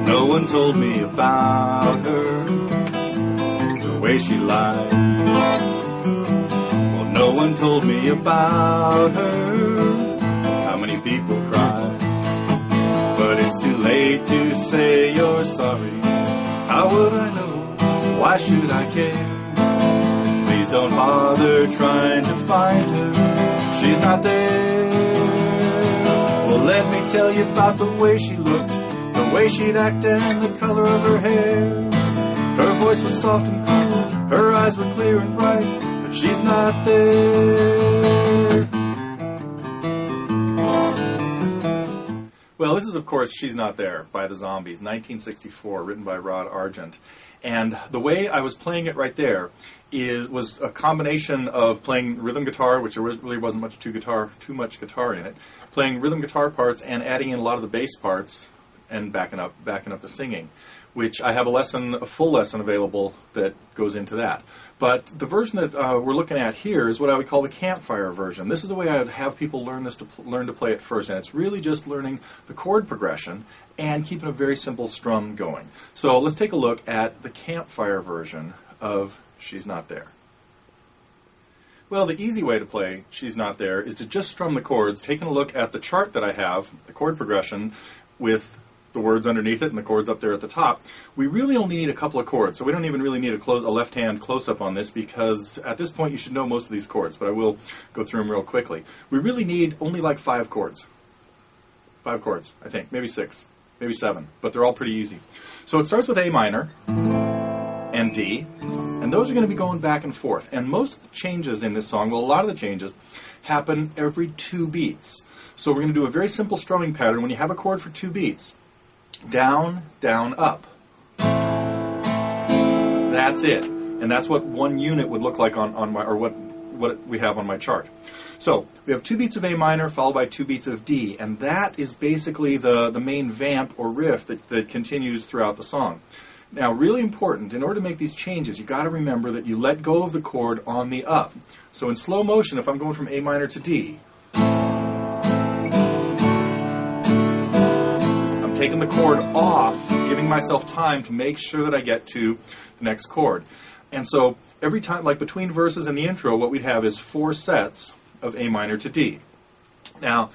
No one told me about her, the way she lied. Well, no one told me about her, how many people cried. But it's too late to say you're sorry. How would I know? Why should I care? Please don't bother trying to find her. She's not there. Well, let me tell you about the way she looked, the way she'd act and the color of her hair. Her voice was soft and cool, her eyes were clear and bright, but she's not there. Well, this is, of course, She's Not There by the Zombies, 1964, written by Argent. And the way I was playing it right there was a combination of playing rhythm guitar, which there really wasn't too much guitar in it, playing rhythm guitar parts and adding in a lot of the bass parts and backing up the singing, which I have a full lesson available that goes into that. But the version that we're looking at here is what I would call the Campfire version. This is the way I would have people learn to play it first, and it's really just learning the chord progression and keeping a very simple strum going. So let's take a look at the Campfire version of She's Not There. Well, the easy way to play She's Not There is to just strum the chords, taking a look at the chart that I have, the chord progression, with the words underneath it and the chords up there at the top. We really only need a couple of chords, so we don't even really need a left-hand close-up on this, because at this point you should know most of these chords, but I will go through them real quickly. We really need only like 5 chords. 5 chords, I think. Maybe 6. Maybe 7. But they're all pretty easy. So it starts with A minor and D, and those are going to be going back and forth. And most of the changes in this song, well, a lot of the changes, happen every 2 beats. So we're going to do a very simple strumming pattern. When you have a chord for 2 beats, down, down, up. That's it. And that's what one unit would look like on my, or what we have on my chart. So we have 2 beats of A minor followed by 2 beats of D, and that is basically the main vamp or riff that continues throughout the song. Now, really important, in order to make these changes, you've got to remember that you let go of the chord on the up. So in slow motion, if I'm going from A minor to D, taking the chord off, giving myself time to make sure that I get to the next chord. And so every time, like between verses and the intro, what we'd have is 4 sets of A minor to D. Now,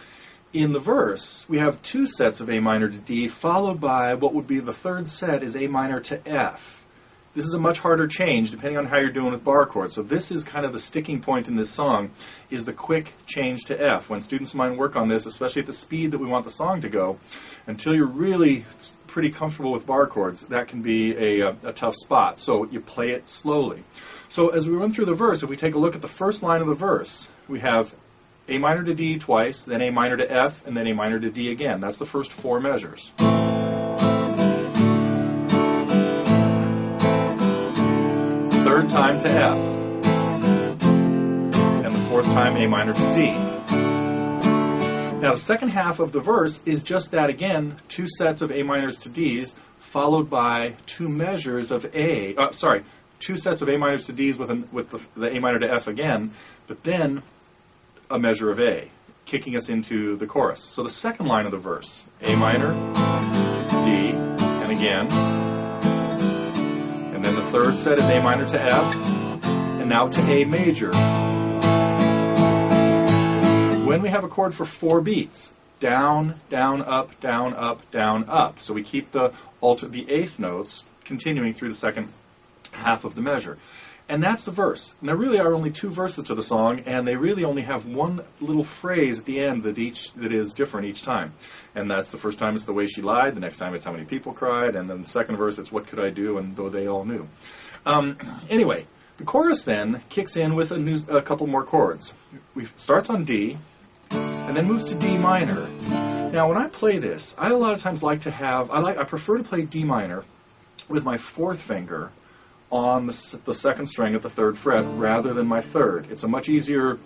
in the verse, we have 2 sets of A minor to D, followed by what would be the 3rd set is A minor to F. This is a much harder change depending on how you're doing with bar chords. So this is kind of the sticking point in this song, is the quick change to F. When students of mine work on this, especially at the speed that we want the song to go, until you're really pretty comfortable with bar chords, that can be a tough spot. So you play it slowly. So as we run through the verse, if we take a look at the first line of the verse, we have A minor to D twice, then A minor to F, and then A minor to D again. That's the first 4 measures. Third time to F, and the 4th time A minor to D. Now the second half of the verse is just that again, 2 sets of A minors to Ds, followed by 2 measures of 2 sets of A minors to Ds with the A minor to F again, but then a measure of A, kicking us into the chorus. So the second line of the verse, A minor, D, and again. And then the 3rd set is A minor to F, and now to A major. When we have a chord for 4 beats, down, down, up, down, up, down, up. So we keep the 8th notes continuing through the second half of the measure. And that's the verse. And there really are only 2 verses to the song, and they really only have one little phrase at the end that is different each time. And that's the first time it's the way she lied, the next time it's how many people cried, and then the second verse it's what could I do, and though they all knew. Anyway, the chorus then kicks in with a couple more chords. Starts on D, and then moves to D minor. Now when I play this, I a lot of times like to have, I prefer to play D minor with my 4th finger on the 2nd string at the 3rd fret rather than my 3rd. It's a much easier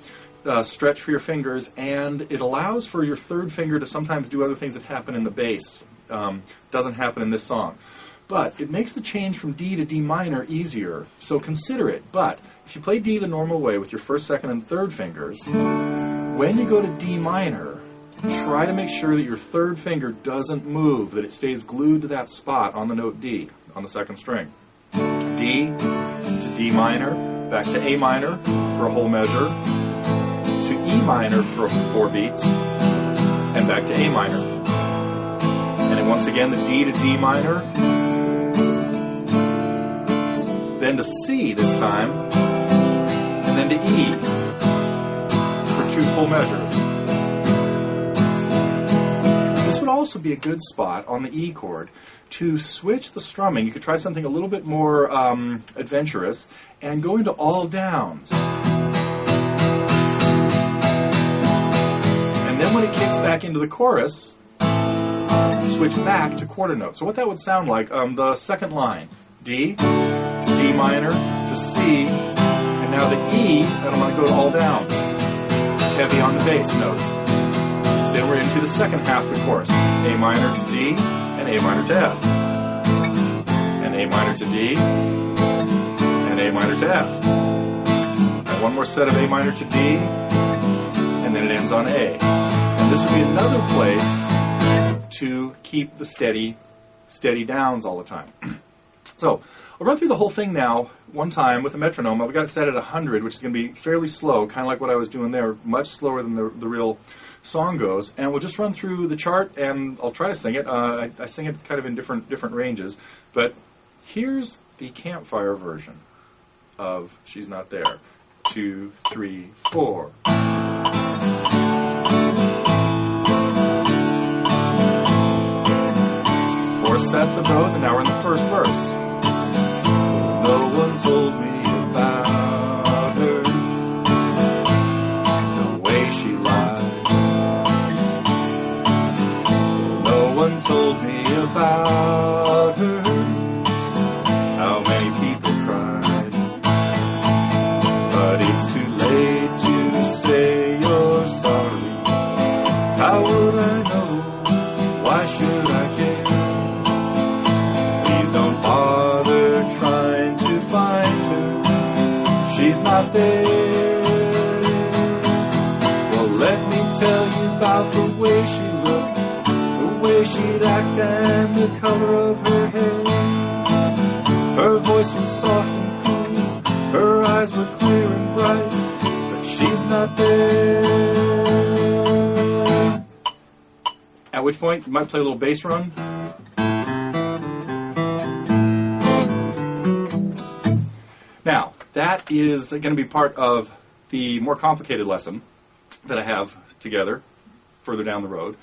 stretch for your fingers, and it allows for your 3rd finger to sometimes do other things that happen in the bass. Doesn't happen in this song. But it makes the change from D to D minor easier, so consider it. But if you play D the normal way with your first, second, and third fingers, when you go to D minor, try to make sure that your third finger doesn't move, that it stays glued to that spot on the note D, on the second string. D to D minor, back to A minor for a whole measure, to E minor for 4 beats, and back to A minor. And then once again, the D to D minor, then to C this time, and then to E for 2 full measures. This would also be a good spot on the E chord to switch the strumming. You could try something a little bit more adventurous and go into all downs. And then when it kicks back into the chorus, switch back to quarter notes. So what that would sound like, the second line, D to D minor to C, and now the E, and I'm going to go to all downs, heavy on the bass notes. Then we're into the second half of the chorus, A minor to D, and A minor to F, and A minor to D, and A minor to F, and one more set of A minor to D, and then it ends on A. And this would be another place to keep the steady downs all the time. So I'll run through the whole thing now one time with a metronome. I've got it set at 100, which is going to be fairly slow, kind of like what I was doing there, much slower than the real song goes. And we'll just run through the chart, and I'll try to sing it. I sing it kind of in different ranges. But here's the Campfire version of She's Not There. 2, 3, 4. 4 sets of those, and now we're in the first verse. No one told me about her, the way she lied. No one told me about her, how many people cried. But it's too late to say you're sorry. How would I know? Why should I care? Bother trying to find her. She's not there. Well, let me tell you about the way she looked, the way she'd act, and the color of her hair. Her voice was soft and cool, her eyes were clear and bright, but she's not there. At which point you might play a little bass run. Now, that is going to be part of the more complicated lesson that I have together further down the road.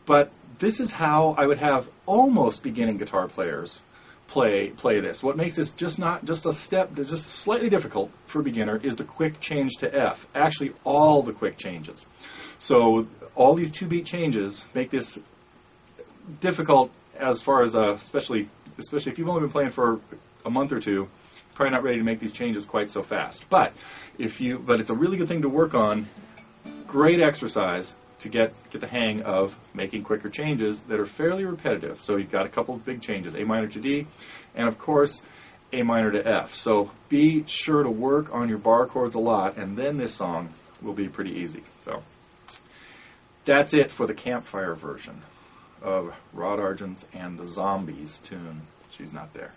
But this is how I would have almost beginning guitar players play this. What makes this just a step, just slightly difficult for a beginner is the quick change to F. Actually, all the quick changes. So all these 2-beat changes make this difficult as far as, especially if you've only been playing for a month or two, probably not ready to make these changes quite so fast. But it's a really good thing to work on. Great exercise to get the hang of making quicker changes that are fairly repetitive. So you've got a couple of big changes, A minor to D, and of course A minor to F. So be sure to work on your bar chords a lot, and then this song will be pretty easy. So that's it for the Campfire version of Rod Argent's and the Zombies tune, She's Not There.